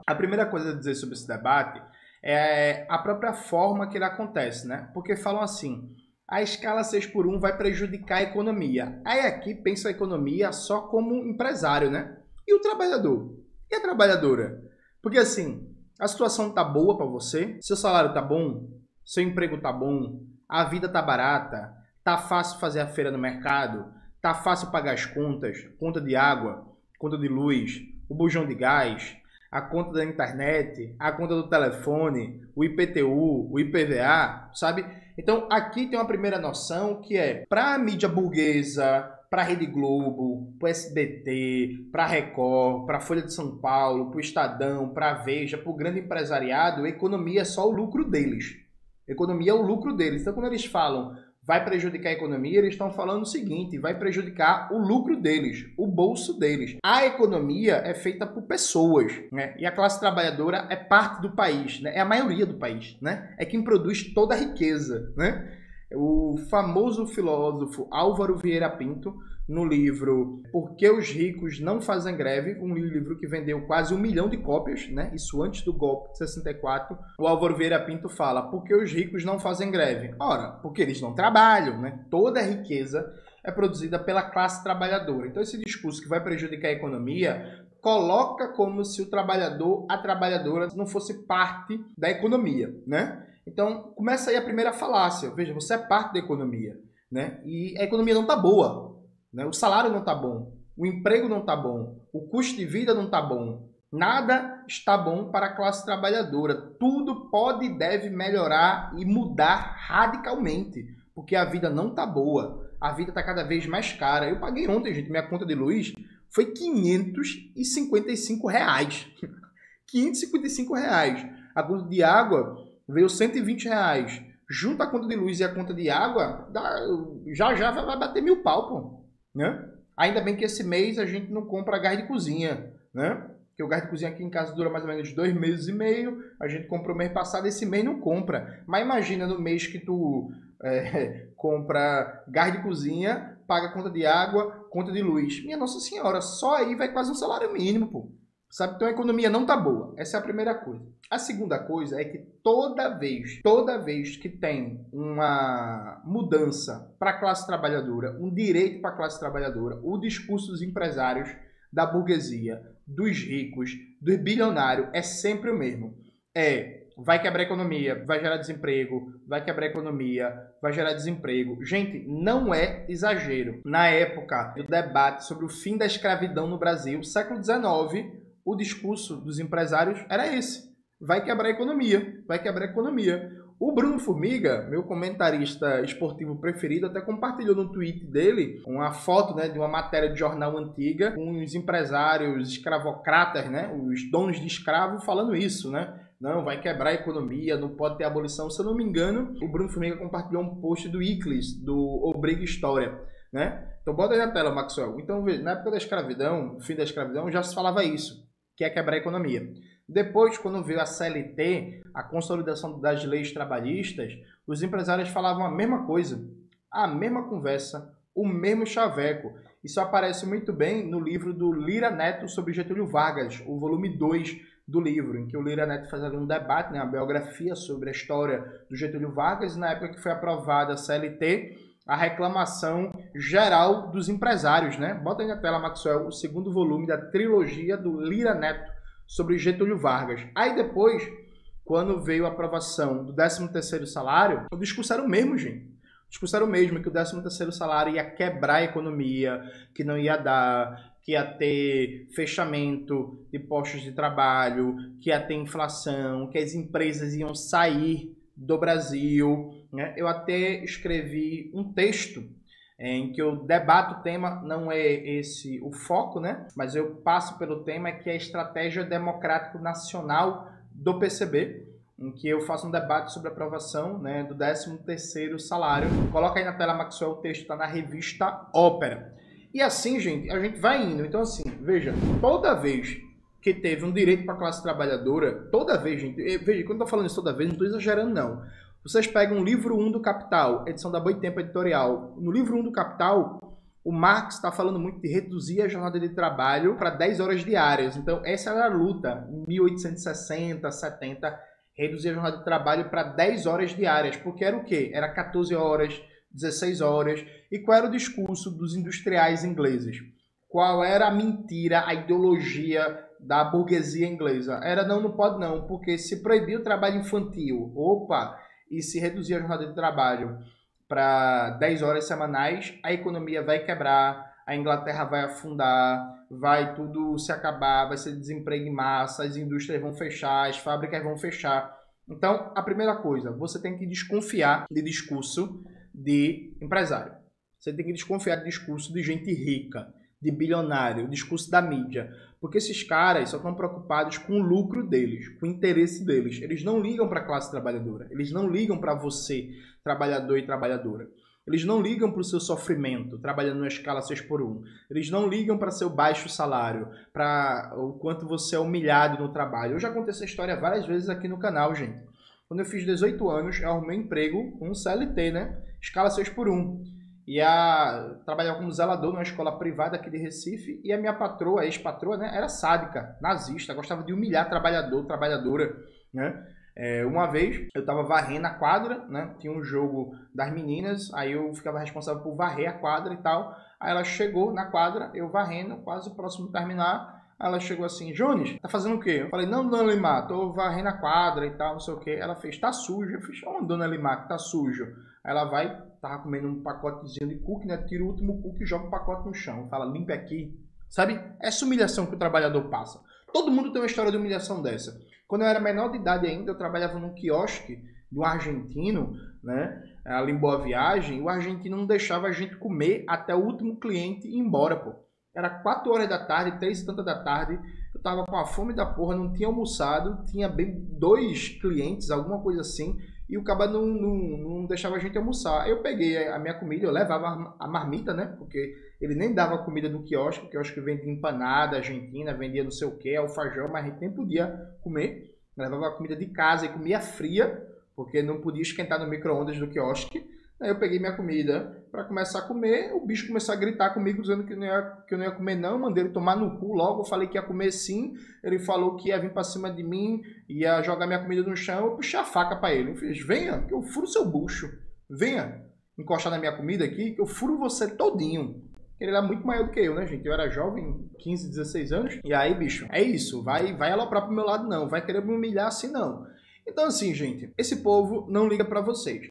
A primeira coisa a dizer sobre esse debate é a própria forma que ele acontece, né? Porque falam assim, a escala 6x1 vai prejudicar a economia. Aí aqui pensa a economia só como empresário, né? E o trabalhador? E a trabalhadora? Porque assim, a situação tá boa para você, seu salário tá bom, seu emprego tá bom, a vida tá barata, tá fácil fazer a feira no mercado, tá fácil pagar as contas, conta de água, conta de luz, o bujão de gás, a conta da internet, a conta do telefone, o IPTU, o IPVA, sabe? Então aqui tem uma primeira noção que é para a mídia burguesa, para a Rede Globo, para o SBT, para a Record, para a Folha de São Paulo, para o Estadão, para a Veja, para o grande empresariado, a economia é só o lucro deles. A economia é o lucro deles. Então quando eles falam vai prejudicar a economia, eles estão falando o seguinte, vai prejudicar o lucro deles, o bolso deles. A economia é feita por pessoas, né? E a classe trabalhadora é parte do país, né? É a maioria do país, né? É quem produz toda a riqueza, né? O famoso filósofo Álvaro Vieira Pinto, no livro Por que os ricos não fazem greve, um livro que vendeu quase 1 milhão de cópias, né? Isso antes do golpe de 64, o Álvaro Vieira Pinto fala, por que os ricos não fazem greve? Ora, porque eles não trabalham, né? Toda a riqueza é produzida pela classe trabalhadora. Então esse discurso que vai prejudicar a economia coloca como se o trabalhador, a trabalhadora não fosse parte da economia, né? Então começa aí a primeira falácia. Veja, você é parte da economia, né? E a economia não está boa. O salário não está bom, o emprego não está bom, o custo de vida não está bom, nada está bom para a classe trabalhadora. Tudo pode e deve melhorar e mudar radicalmente, porque a vida não está boa, a vida está cada vez mais cara. Eu paguei ontem, gente, minha conta de luz foi R$555. R$555. A conta de água veio R$120. Junta a conta de luz e a conta de água, já vai bater 1.000 pau, pô. Né? Ainda bem que esse mês a gente não compra gás de cozinha, né? Porque o gás de cozinha aqui em casa dura mais ou menos 2 meses e meio, a gente comprou mês passado, esse mês não compra. Mas imagina no mês que tu compra gás de cozinha, paga conta de água, conta de luz. Minha Nossa Senhora, só aí vai quase um salário mínimo, pô. Sabe? Então a economia não tá boa. Essa é a primeira coisa. A segunda coisa é que toda vez que tem uma mudança para a classe trabalhadora, um direito para a classe trabalhadora, o discurso dos empresários, da burguesia, dos ricos, dos bilionários é sempre o mesmo. Vai quebrar a economia, vai gerar desemprego, vai quebrar a economia, vai gerar desemprego. Gente, não é exagero. Na época do debate sobre o fim da escravidão no Brasil, século XIX, o discurso dos empresários era esse. Vai quebrar a economia, vai quebrar a economia. O Bruno Formiga, meu comentarista esportivo preferido, até compartilhou no tweet dele uma foto, né, de uma matéria de jornal antiga com os empresários escravocratas, né, os donos de escravo falando isso, né? Não, vai quebrar a economia, não pode ter abolição. Se eu não me engano, o Bruno Formiga compartilhou um post do Iclis, do Obriga História, né? Então bota aí na tela, Maxwell. Então, veja, na época da escravidão, no fim da escravidão, já se falava isso, que é quebrar a economia. Depois, quando veio a CLT, a consolidação das leis trabalhistas, os empresários falavam a mesma coisa, a mesma conversa, o mesmo chaveco. Isso aparece muito bem no livro do Lira Neto sobre Getúlio Vargas, o volume 2 do livro, em que o Lira Neto faz ali um debate, né, uma biografia sobre a história do Getúlio Vargas, e na época que foi aprovada a CLT, a reclamação geral dos empresários, né? Bota aí na tela, Maxwell, o segundo volume da trilogia do Lira Neto sobre Getúlio Vargas. Aí depois, quando veio a aprovação do 13º salário, o discurso era o mesmo, gente. O discurso era o mesmo, que o 13º salário ia quebrar a economia, que não ia dar, que ia ter fechamento de postos de trabalho, que ia ter inflação, que as empresas iam sair do Brasil, né? Eu até escrevi um texto em que eu debato o tema, não é esse o foco, né? Mas eu passo pelo tema que é a Estratégia Democrático Nacional do PCB, em que eu faço um debate sobre a aprovação, né, do 13º salário. Coloca aí na tela, Maxwell, o texto está na revista Ópera. E assim, gente, a gente vai indo. Então assim, veja, toda vez que teve um direito para a classe trabalhadora, toda vez, gente, veja, quando eu estou falando isso toda vez, não estou exagerando, não. Vocês pegam o livro 1 do Capital, edição da Boitempo Editorial. No livro 1 do Capital, O Marx está falando muito de reduzir a jornada de trabalho para 10 horas diárias. Então, essa era a luta, em 1860, 70, reduzir a jornada de trabalho para 10 horas diárias. Porque era o quê? Era 14 horas, 16 horas. E qual era o discurso dos industriais ingleses? Qual era a mentira, a ideologia da burguesia inglesa? Era não pode não, porque se proibir o trabalho infantil, e se reduzir a jornada de trabalho para 10 horas semanais, a economia vai quebrar, a Inglaterra vai afundar, vai tudo se acabar, vai ser desemprego em massa, as indústrias vão fechar, as fábricas vão fechar. Então, a primeira coisa, você tem que desconfiar de discurso de empresário. Você tem que desconfiar de discurso de gente rica, de bilionário, discurso da mídia. Porque esses caras só estão preocupados com o lucro deles, com o interesse deles. Eles não ligam para a classe trabalhadora. Eles não ligam para você, trabalhador e trabalhadora. Eles não ligam para o seu sofrimento, trabalhando na escala 6x1. Eles não ligam para seu baixo salário, para o quanto você é humilhado no trabalho. Eu já contei essa história várias vezes aqui no canal, gente. Quando eu fiz 18 anos, eu arrumei um emprego com um CLT, né? Escala 6x1. Trabalhava como zelador numa escola privada aqui de Recife, e a minha patroa, a ex-patroa, né, era sádica, nazista, gostava de humilhar trabalhador, trabalhadora, né? Uma vez eu estava varrendo a quadra, né? Tinha um jogo das meninas, aí eu ficava responsável por varrer a quadra e tal. Aí ela chegou na quadra, eu varrendo, quase próximo de terminar. Aí ela chegou assim: Jones, tá fazendo o quê? Eu falei: não, dona Limar, tô varrendo a quadra e tal, não sei o quê. Ela fez: tá sujo. Eu fiz: ó, dona Limar, que tá sujo. Aí ela vai, tava comendo um pacotezinho de cookie, né? Tira o último cookie e joga o pacote no chão. Fala: limpe aqui. Sabe? Essa humilhação que o trabalhador passa. Todo mundo tem uma história de humilhação dessa. Quando eu era menor de idade ainda, eu trabalhava num quiosque de um argentino, né? Ali em Boa Viagem. O argentino não deixava a gente comer até o último cliente ir embora, pô. Era 4 horas da tarde, 3 e tanta da tarde. Eu tava com a fome da porra, não tinha almoçado. Tinha bem 2 clientes, alguma coisa assim. E o cara não deixava a gente almoçar. Aí eu peguei a minha comida, eu levava a marmita, né? Porque ele nem dava comida do quiosque. O quiosque vendia empanada argentina, vendia não sei o que, alfajor, mas a gente nem podia comer. Eu levava a comida de casa e comia fria, porque não podia esquentar no micro-ondas do quiosque. Aí eu peguei minha comida para começar a comer, o bicho começou a gritar comigo, dizendo que eu não ia comer não, eu mandei ele tomar no cu logo, eu falei que ia comer sim, ele falou que ia vir para cima de mim, ia jogar minha comida no chão, eu puxei a faca para ele, eu fiz: venha, que eu furo seu bucho, venha encostar na minha comida aqui, que eu furo você todinho. Ele era muito maior do que eu, né, gente? Eu era jovem, 15, 16 anos, e aí, bicho, é isso, vai aloprar pro meu lado não, vai querer me humilhar assim não. Então assim, gente, esse povo não liga para vocês.